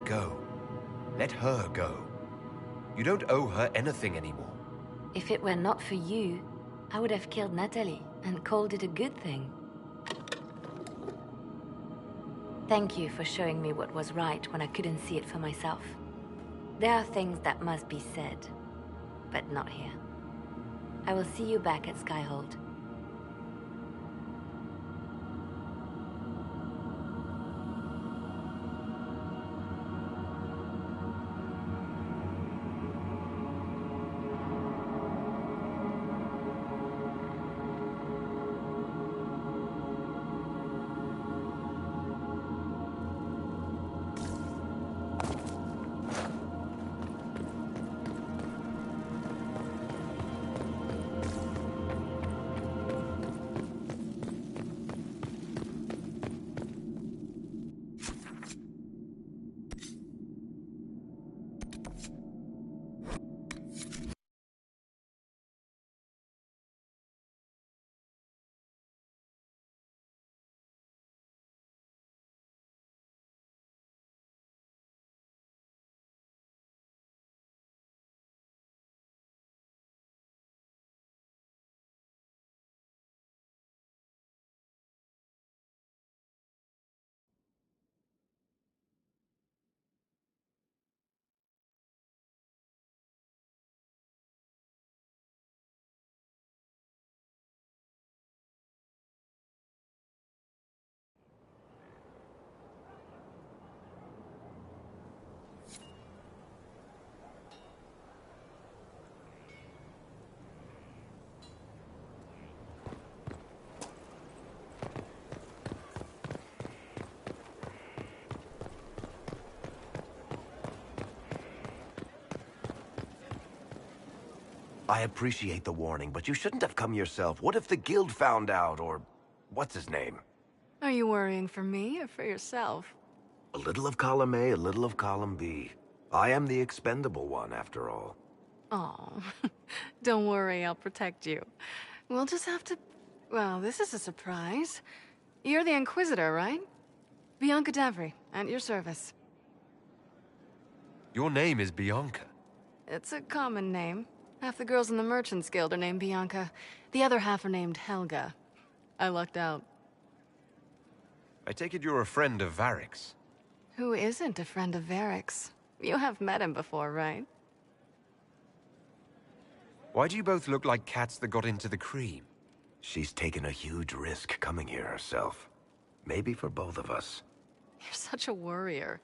go. Let her go. You don't owe her anything anymore. If it were not for you, I would have killed Natalie and called it a good thing. Thank you for showing me what was right when I couldn't see it for myself. There are things that must be said, but not here. I will see you back at Skyhold. I appreciate the warning, but you shouldn't have come yourself. What if the guild found out, or what's his name? Are you worrying for me or for yourself? A little of column A, a little of column B. I am the expendable one, after all. Oh, don't worry, I'll protect you. We'll just have to... Well, this is a surprise. You're the Inquisitor, right? Bianca Davry, at your service. Your name is Bianca. It's a common name. Half the girls in the Merchants Guild are named Bianca. The other half are named Helga. I lucked out. I take it you're a friend of Varric's. Who isn't a friend of Varric's? You have met him before, right? Why do you both look like cats that got into the cream? She's taken a huge risk coming here herself. Maybe for both of us. You're such a worrier.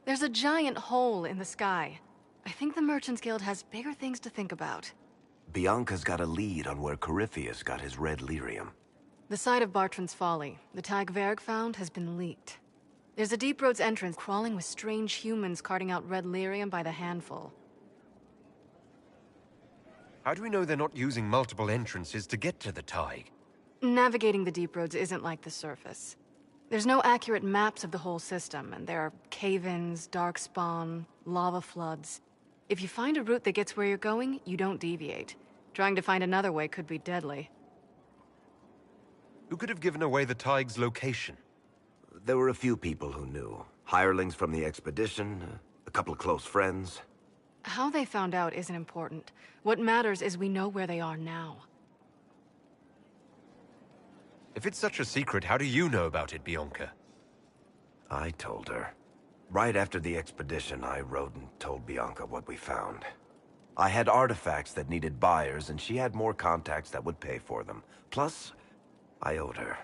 There's a giant hole in the sky. I think the Merchants Guild has bigger things to think about. Bianca's got a lead on where Corypheus got his red lyrium. The site of Bartran's Folly, the tag Varric found, has been leaked. There's a Deep Roads entrance crawling with strange humans carting out red lyrium by the handful. How do we know they're not using multiple entrances to get to the Tig? Navigating the Deep Roads isn't like the surface. There's no accurate maps of the whole system, and there are cave-ins, darkspawn, lava floods. If you find a route that gets where you're going, you don't deviate. Trying to find another way could be deadly. Who could have given away the Tig's location? There were a few people who knew. Hirelings from the expedition, a couple of close friends. How they found out isn't important. What matters is we know where they are now. If it's such a secret, how do you know about it, Bianca? I told her. Right after the expedition, I wrote and told Bianca what we found. I had artifacts that needed buyers, and she had more contacts that would pay for them. Plus, I owed her.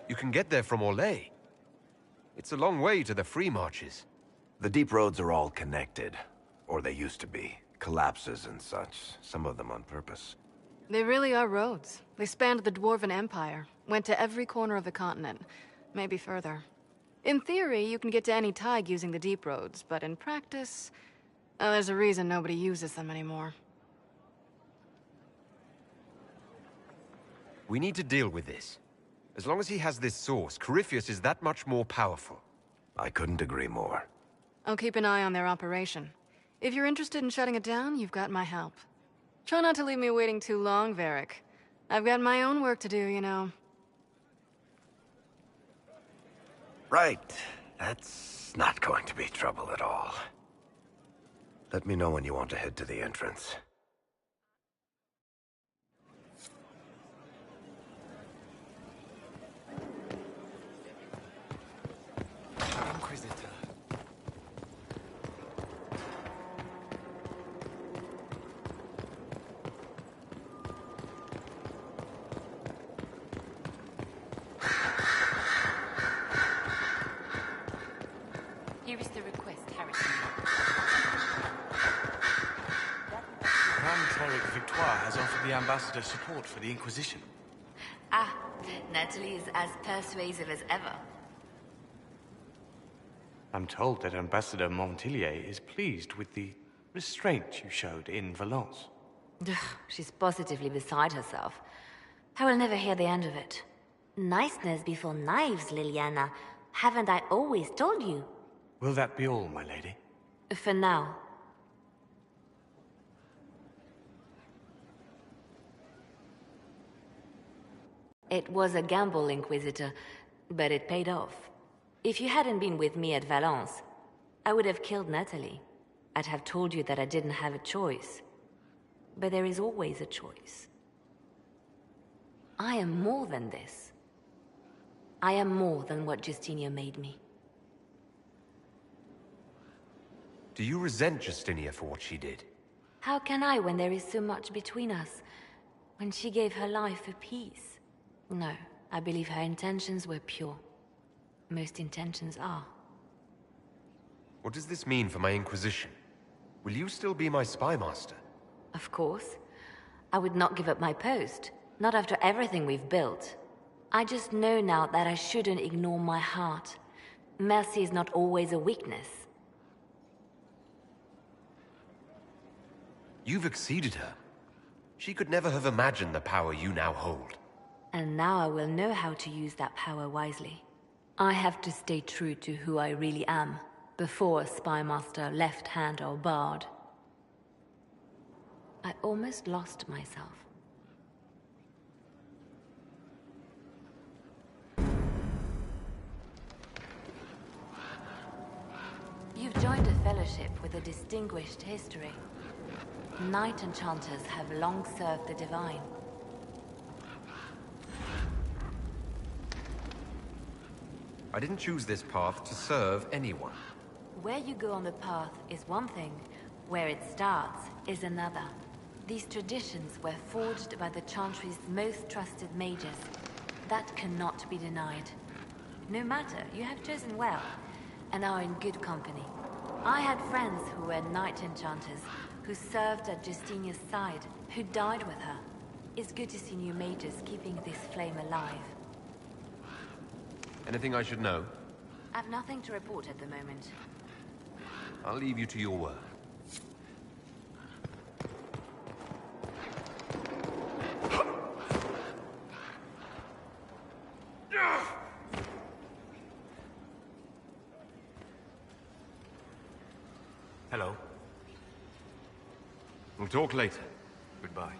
You can get there from Orlais. It's a long way to the free marches. The deep roads are all connected. Or they used to be. Collapses and such. Some of them on purpose. They really are roads. They spanned the Dwarven Empire, went to every corner of the continent, maybe further. In theory, you can get to any Tig using the deep roads, but in practice, there's a reason nobody uses them anymore. We need to deal with this. As long as he has this source, Corypheus is that much more powerful. I couldn't agree more. I'll keep an eye on their operation. If you're interested in shutting it down, you've got my help. Try not to leave me waiting too long, Varric. I've got my own work to do, you know. Right. That's not going to be trouble at all. Let me know when you want to head to the entrance. Inquisitor. Here is the request, Harrison. Grand Cleric Victoire has offered the ambassador support for the Inquisition. Ah, Natalie is as persuasive as ever. I'm told that Ambassador Montillier is pleased with the restraint you showed in Valence. Ugh, she's positively beside herself. I will never hear the end of it. Niceness before knives, Liliana. Haven't I always told you? Will that be all, my lady? For now. It was a gamble, Inquisitor, but it paid off. If you hadn't been with me at Valence, I would have killed Natalie. I'd have told you that I didn't have a choice. But there is always a choice. I am more than this. I am more than what Justinia made me. Do you resent Justinia for what she did? How can I when there is so much between us? When she gave her life for peace? No, I believe her intentions were pure. Most intentions are. What does this mean for my Inquisition? Will you still be my spy master? Of course. I would not give up my post. Not after everything we've built. I just know now that I shouldn't ignore my heart. Mercy is not always a weakness. You've exceeded her. She could never have imagined the power you now hold. And now I will know how to use that power wisely. I have to stay true to who I really am, before a spy master, left hand or barred. I almost lost myself. You've joined a fellowship with a distinguished history. Knight enchanters have long served the divine. I didn't choose this path to serve anyone. Where you go on the path is one thing, where it starts is another. These traditions were forged by the Chantry's most trusted mages. That cannot be denied. No matter, you have chosen well, and are in good company. I had friends who were knight enchanters, who served at Justinia's side, who died with her. It's good to see new mages keeping this flame alive. Anything I should know? I've nothing to report at the moment. I'll leave you to your work. Hello. We'll talk later. Goodbye.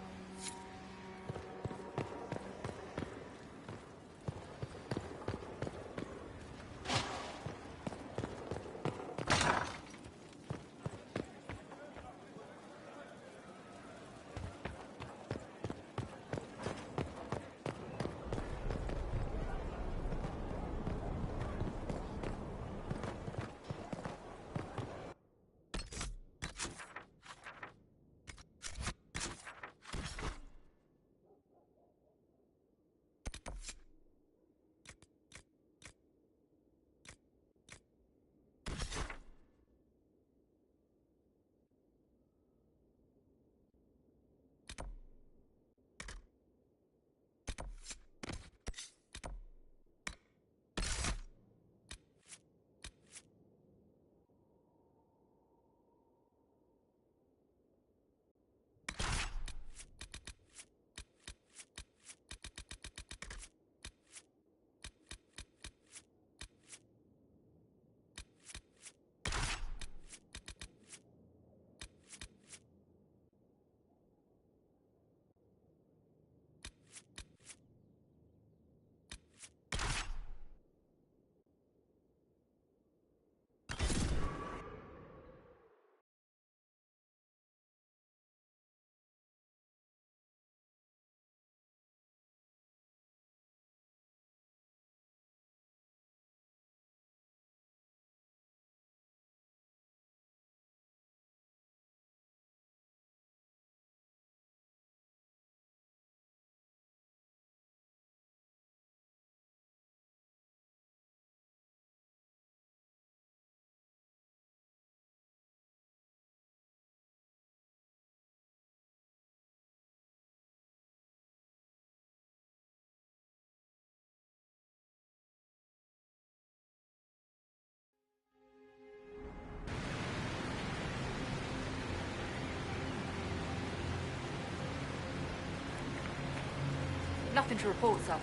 nothing to report, sir.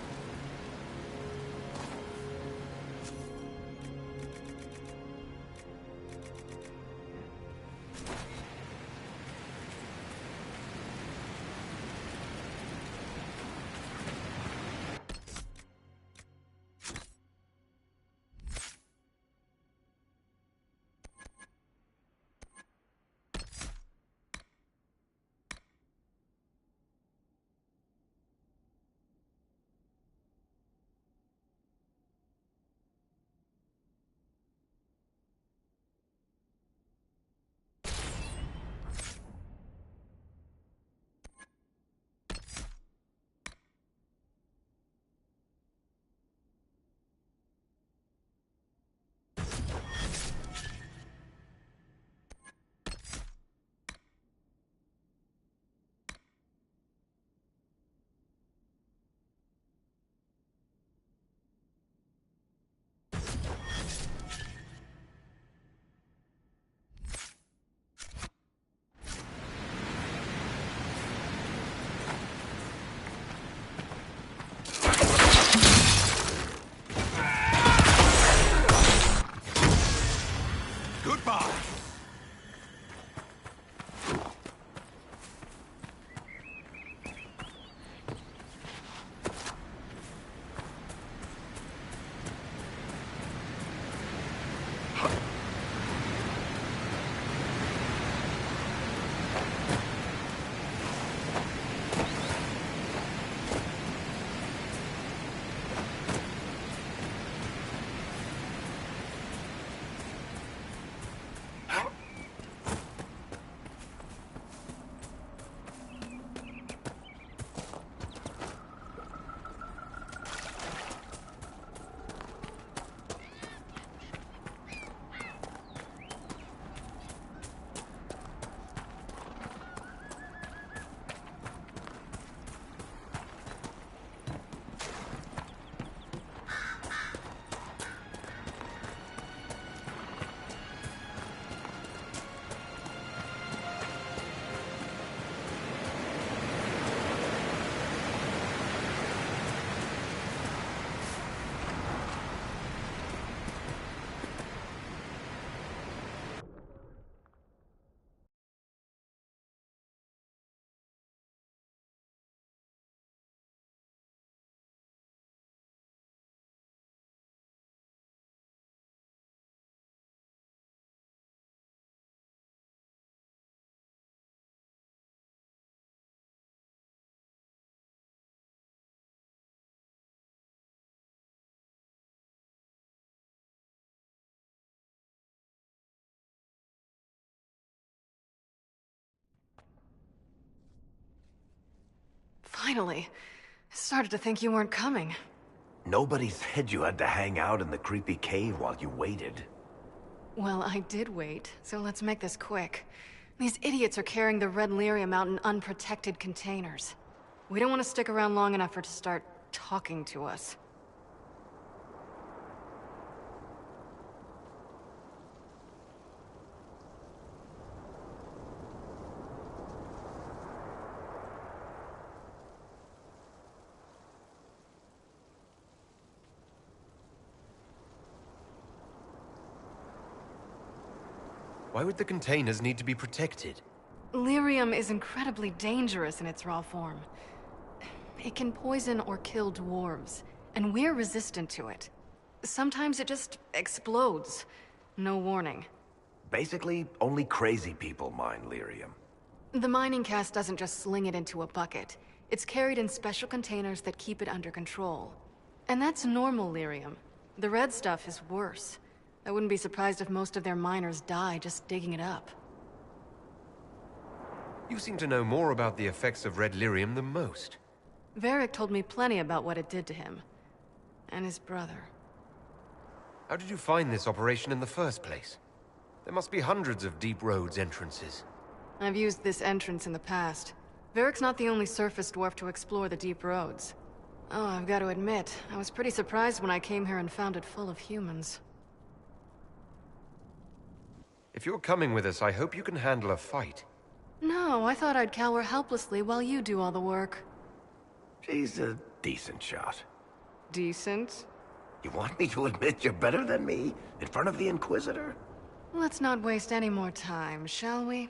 Finally. I started to think you weren't coming. Nobody said you had to hang out in the creepy cave while you waited. Well, I did wait, so let's make this quick. These idiots are carrying the red lyrium out in unprotected containers. We don't want to stick around long enough for it to start talking to us. Why would the containers need to be protected? Lyrium is incredibly dangerous in its raw form. It can poison or kill dwarves, and we're resistant to it. Sometimes it just explodes. No warning. Basically, only crazy people mine lyrium. The mining cast doesn't just sling it into a bucket. It's carried in special containers that keep it under control. And that's normal lyrium. The red stuff is worse. I wouldn't be surprised if most of their miners die just digging it up. You seem to know more about the effects of red lyrium than most. Varric told me plenty about what it did to him. And his brother. How did you find this operation in the first place? There must be hundreds of Deep Roads entrances. I've used this entrance in the past. Varric's not the only surface dwarf to explore the Deep Roads. Oh, I've got to admit, I was pretty surprised when I came here and found it full of humans. If you're coming with us, I hope you can handle a fight. No, I thought I'd cower helplessly while you do all the work. She's a decent shot. Decent? You want me to admit you're better than me? In front of the Inquisitor? Let's not waste any more time, shall we?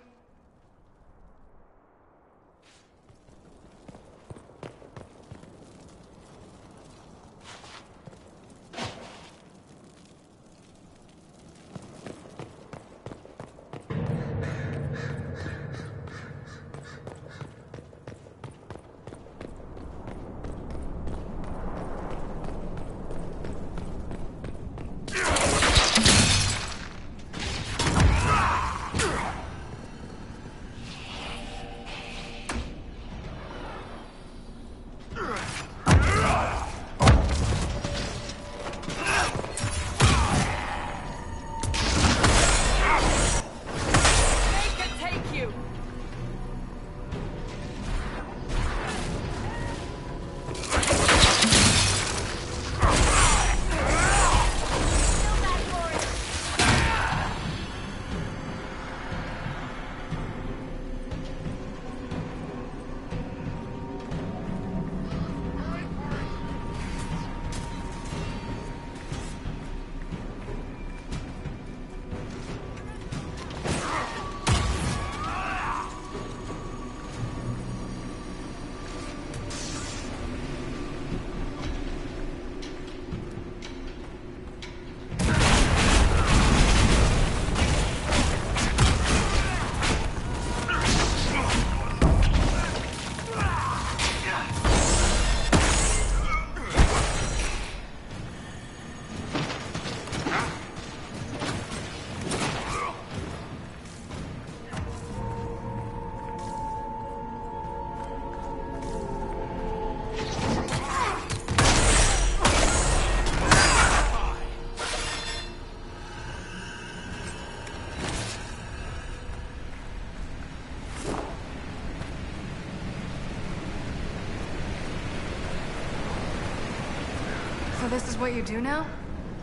So this is what you do now?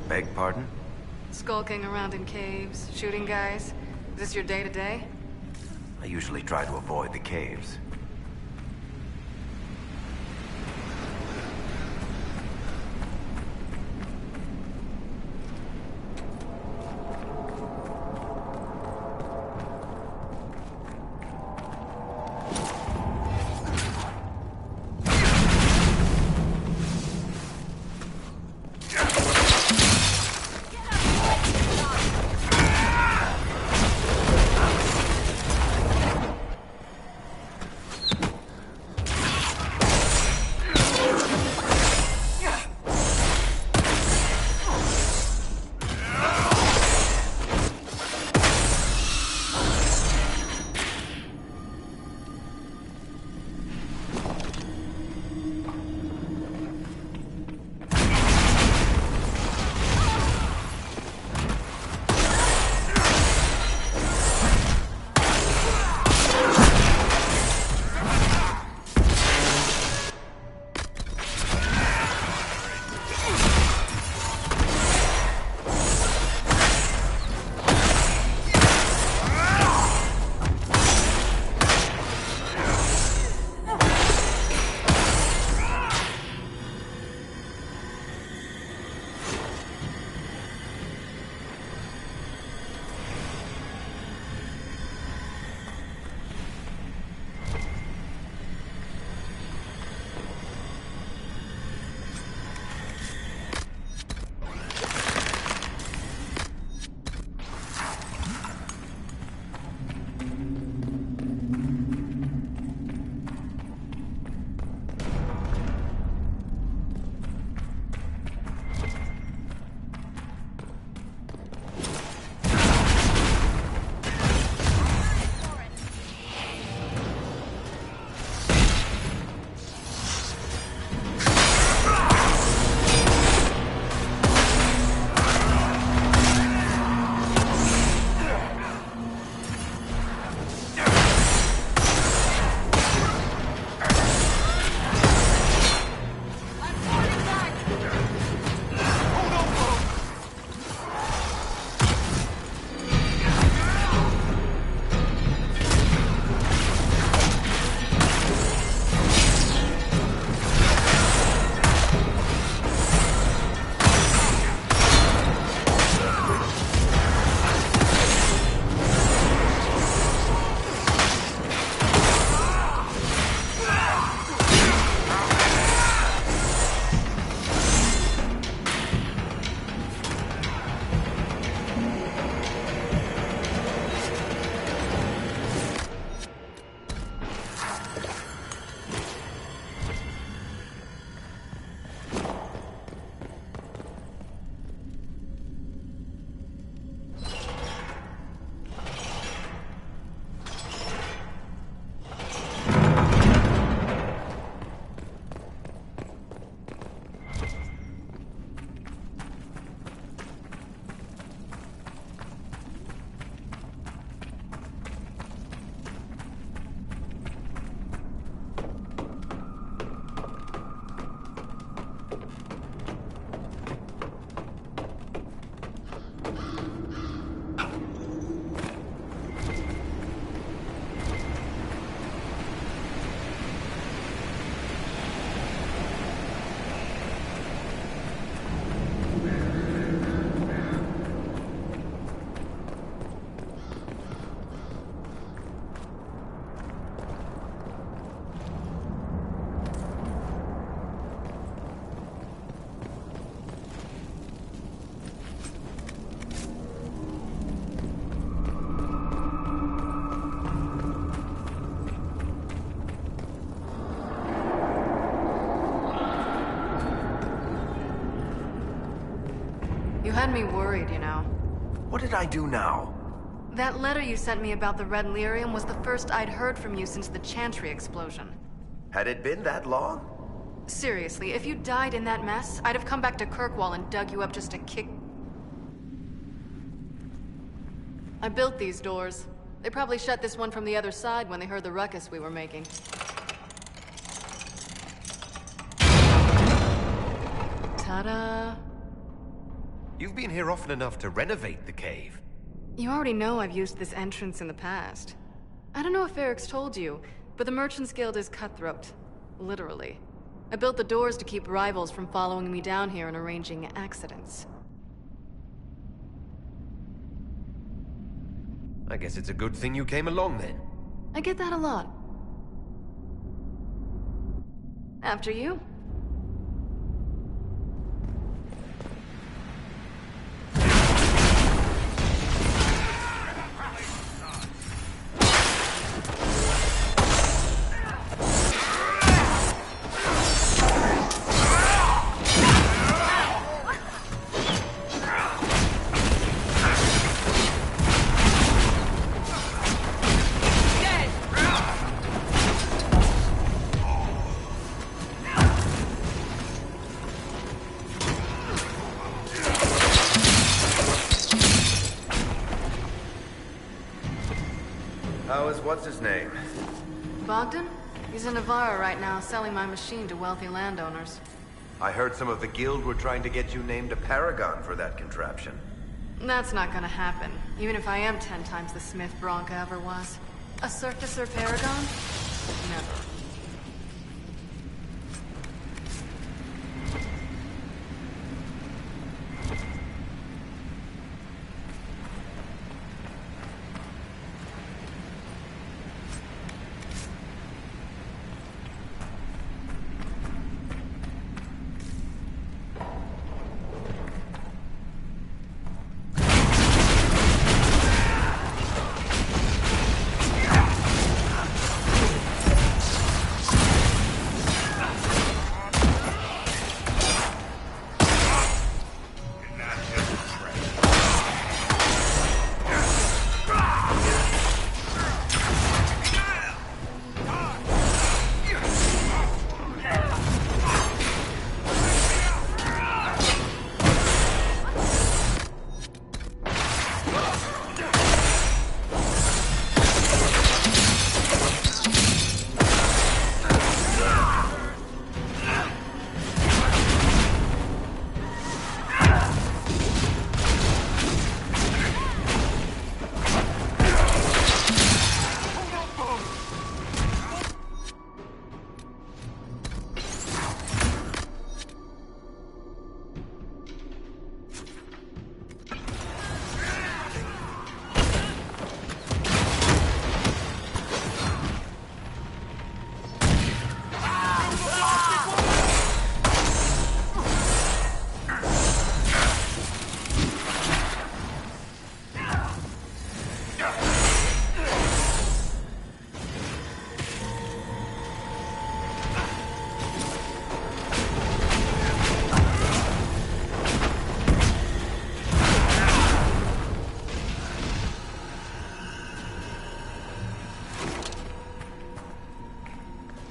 Beg pardon? Skulking around in caves, shooting guys? Is this your day-to-day? I usually try to avoid the caves. You had me worried, you know. What did I do now? That letter you sent me about the Red Lyrium was the first I'd heard from you since the Chantry explosion. Had it been that long? Seriously, if you died in that mess, I'd have come back to Kirkwall and dug you up just to kick... I built these doors. They probably shut this one from the other side when they heard the ruckus we were making. Ta-da! You've been here often enough to renovate the cave. You already know I've used this entrance in the past. I don't know if Eric's told you, but the Merchants Guild is cutthroat. Literally. I built the doors to keep rivals from following me down here and arranging accidents. I guess it's a good thing you came along then. I get that a lot. After you. What's his name? Bogdan? He's in Navarra right now, selling my machine to wealthy landowners. I heard some of the guild were trying to get you named a paragon for that contraption. That's not gonna happen, even if I am 10 times the Smith Bronca ever was. A surfacer paragon? Never.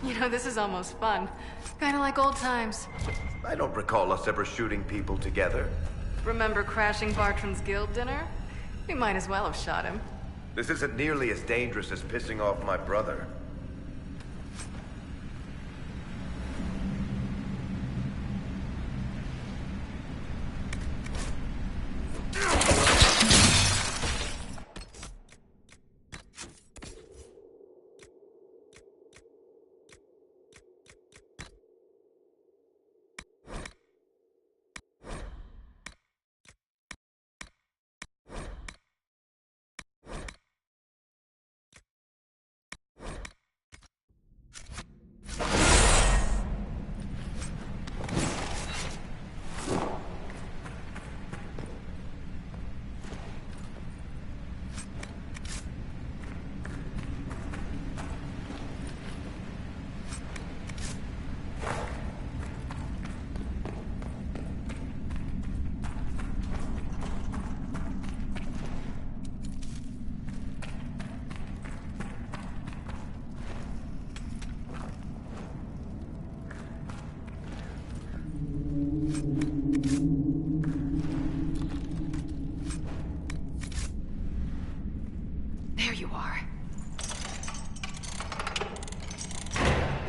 You know, this is almost fun. Kinda like old times. I don't recall us ever shooting people together. Remember crashing Bartram's guild dinner? We might as well have shot him. This isn't nearly as dangerous as pissing off my brother.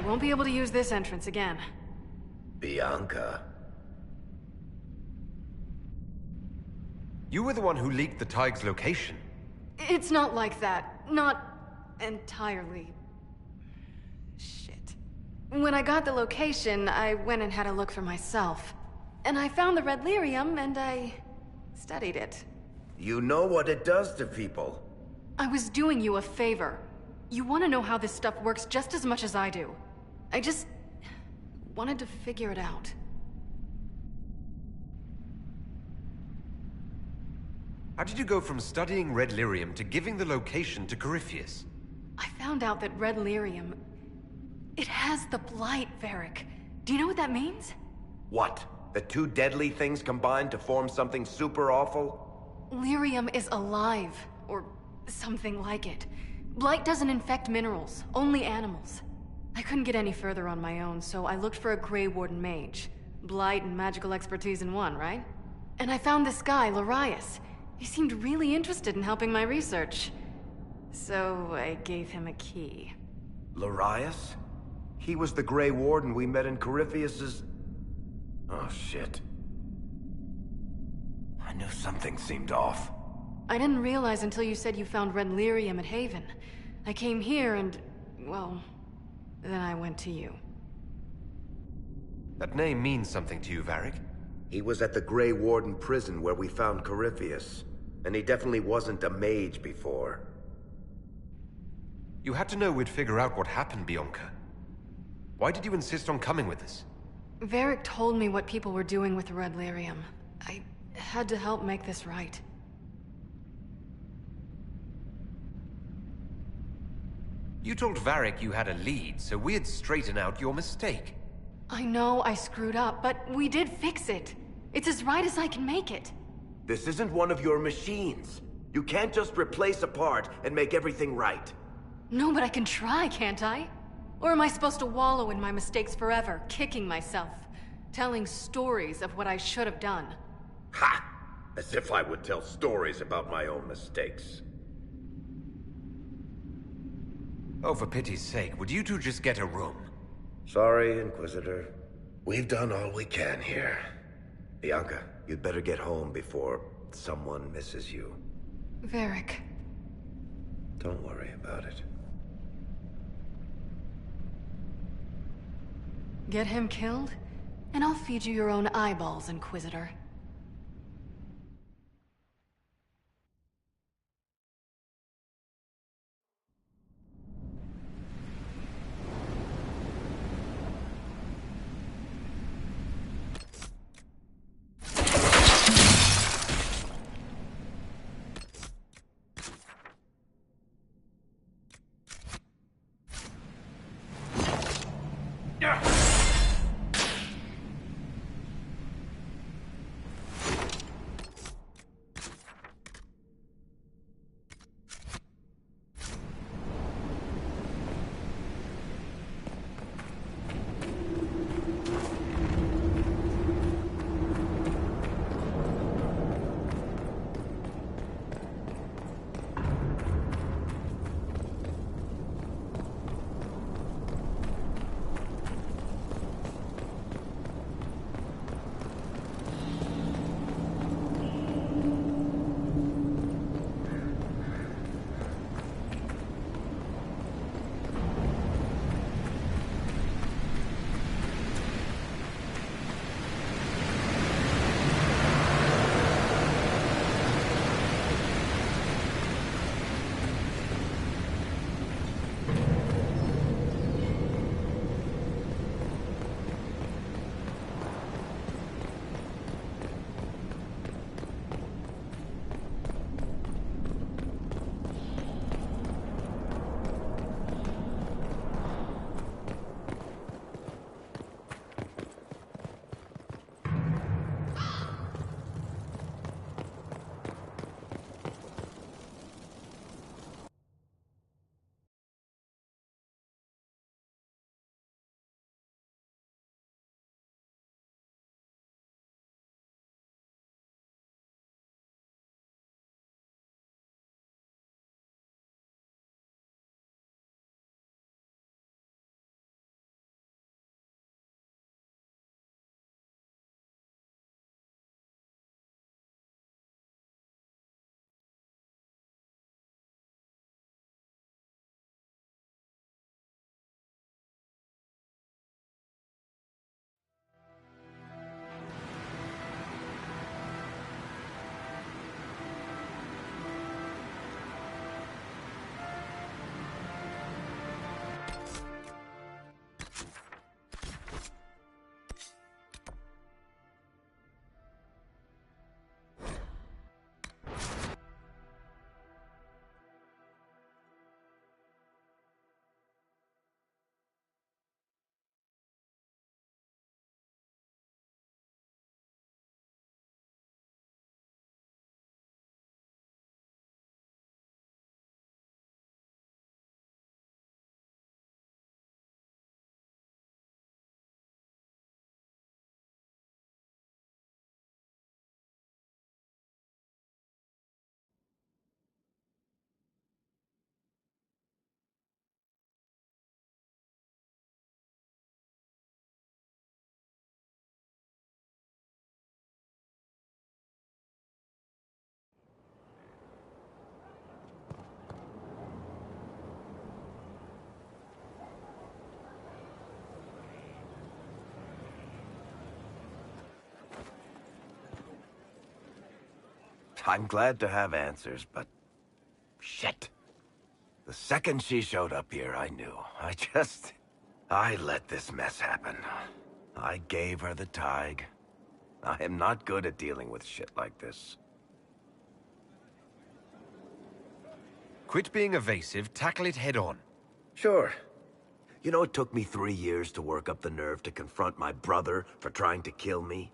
won't be able to use this entrance again. Bianca? You were the one who leaked the Tig's location. It's not like that. Not entirely. Shit. When I got the location, I went and had a look for myself. And I found the red lyrium, and I studied it. You know what it does to people. I was doing you a favor. You want to know how this stuff works just as much as I do. I just wanted to figure it out. How did you go from studying red lyrium to giving the location to Corypheus? I found out that red lyrium... it has the blight, Varric. Do you know what that means? What? The two deadly things combined to form something super awful? Lyrium is alive, or something like it. Blight doesn't infect minerals, only animals. I couldn't get any further on my own, so I looked for a Grey Warden mage. Blight and magical expertise in one, right? And I found this guy, Larius. He seemed really interested in helping my research. So I gave him a key. Larius? He was the Grey Warden we met in Corypheus's... Oh, shit. I knew something seemed off. I didn't realize until you said you found red lyrium at Haven. I came here and, well, then I went to you. That name means something to you, Varric. He was at the Grey Warden prison where we found Corypheus. And he definitely wasn't a mage before. You had to know we'd figure out what happened, Bianca. Why did you insist on coming with us? Varric told me what people were doing with the red lyrium. I had to help make this right. You told Varric you had a lead, so we'd straighten out your mistake. I know I screwed up, but we did fix it. It's as right as I can make it. This isn't one of your machines. You can't just replace a part and make everything right. No, but I can try, can't I? Or am I supposed to wallow in my mistakes forever, kicking myself, telling stories of what I should have done? Ha! As if I would tell stories about my own mistakes. Oh, for pity's sake, would you two just get a room? Sorry, Inquisitor. We've done all we can here. Bianca, you'd better get home before someone misses you. Varric. Don't worry about it. Get him killed, and I'll feed you your own eyeballs, Inquisitor. I'm glad to have answers, but... shit. The second she showed up here, I knew. I let this mess happen. I gave her the tig. I am not good at dealing with shit like this. Quit being evasive, tackle it head on. Sure. You know, it took me 3 years to work up the nerve to confront my brother for trying to kill me.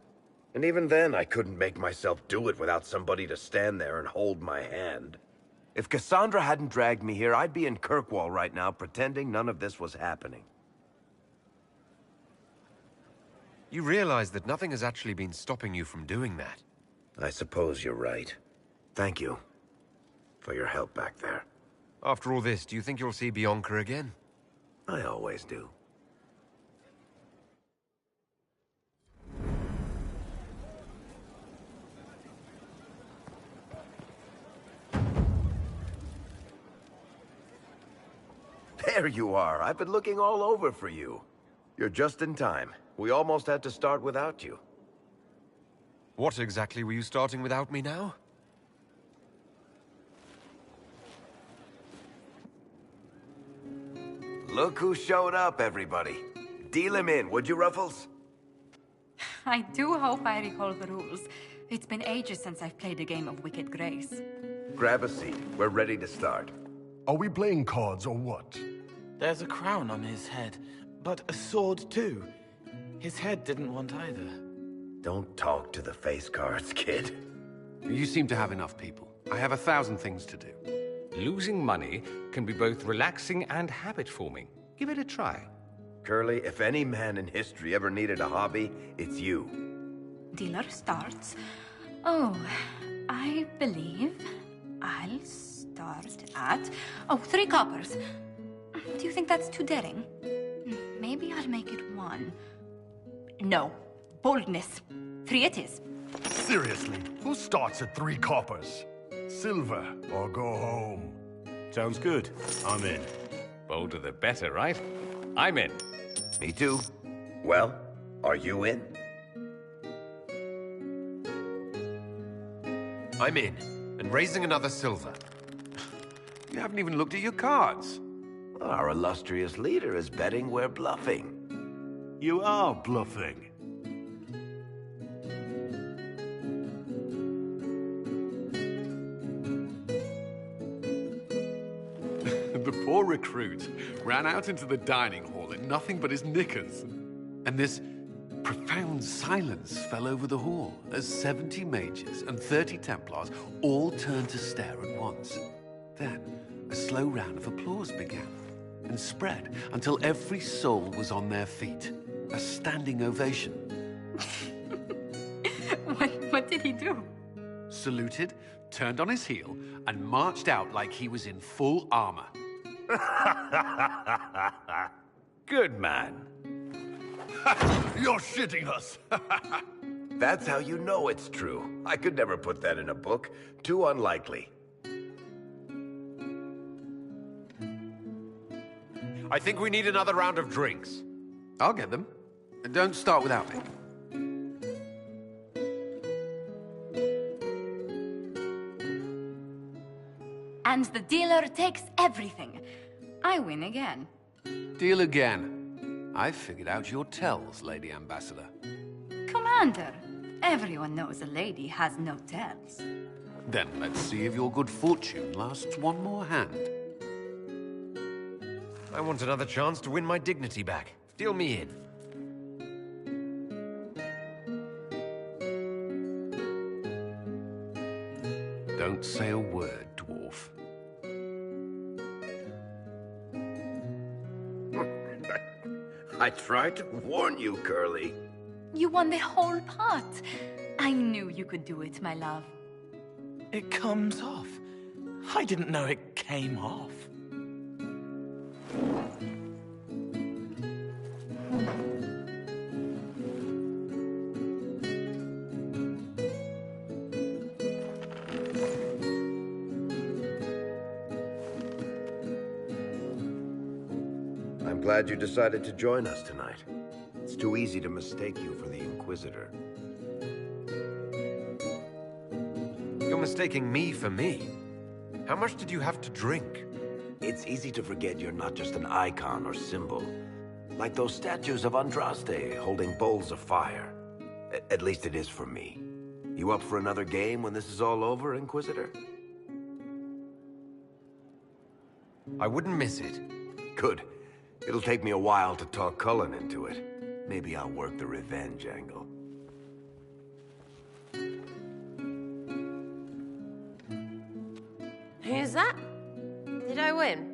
And even then, I couldn't make myself do it without somebody to stand there and hold my hand. If Cassandra hadn't dragged me here, I'd be in Kirkwall right now pretending none of this was happening. You realize that nothing has actually been stopping you from doing that. I suppose you're right. Thank you for your help back there. After all this, do you think you'll see Bianca again? I always do. There you are. I've been looking all over for you. You're just in time. We almost had to start without you. What exactly were you starting without me now? Look who showed up, everybody. Deal him in, would you, Ruffles? I do hope I recall the rules. It's been ages since I've played a game of Wicked Grace. Grab a seat. We're ready to start. Are we playing cards or what? There's a crown on his head, but a sword too. His head didn't want either. Don't talk to the face cards, kid. You seem to have enough people. I have 1,000 things to do. Losing money can be both relaxing and habit-forming. Give it a try. Curly, if any man in history ever needed a hobby, it's you. Dealer starts. Oh, I believe I'll start at... Oh, 3 coppers. Do you think that's too daring? Maybe I'll make it 1. No. Boldness. 3 it is. Seriously, who starts at 3 coppers? Silver or go home? Sounds good. I'm in. Bolder the better, right? I'm in. Me too. Well, are you in? I'm in, and raising another silver. You haven't even looked at your cards. Our illustrious leader is betting we're bluffing. You are bluffing. The poor recruit ran out into the dining hall in nothing but his knickers. And this profound silence fell over the hall as 70 mages and 30 Templars all turned to stare at once. Then, a slow round of applause began and spread until every soul was on their feet. A standing ovation. What did he do? Saluted, turned on his heel, and marched out like he was in full armor. Good man. You're shitting us! That's how you know it's true. I could never put that in a book. Too unlikely. I think we need another round of drinks. I'll get them. Don't start without me. And the dealer takes everything. I win again. Deal again. I've figured out your tells, Lady Ambassador. Commander, everyone knows a lady has no tells. Then let's see if your good fortune lasts one more hand. I want another chance to win my dignity back. Deal me in. Don't say a word, dwarf. I tried to warn you, Curly. You won the whole pot. I knew you could do it, my love. It comes off. I didn't know it came off. I'm glad you decided to join us tonight. It's too easy to mistake you for the Inquisitor. You're mistaking me for me. How much did you have to drink? It's easy to forget you're not just an icon or symbol. Like those statues of Andraste holding bowls of fire. At least it is for me. You up for another game when this is all over, Inquisitor? I wouldn't miss it. Good. It'll take me a while to talk Cullen into it. Maybe I'll work the revenge angle. Who's that? Did I win?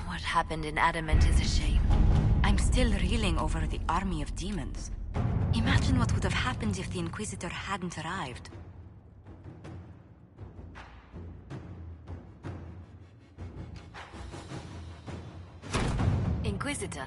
What happened in Adamant is a shame. I'm still reeling over the army of demons. Imagine what would have happened if the Inquisitor hadn't arrived. Inquisitor,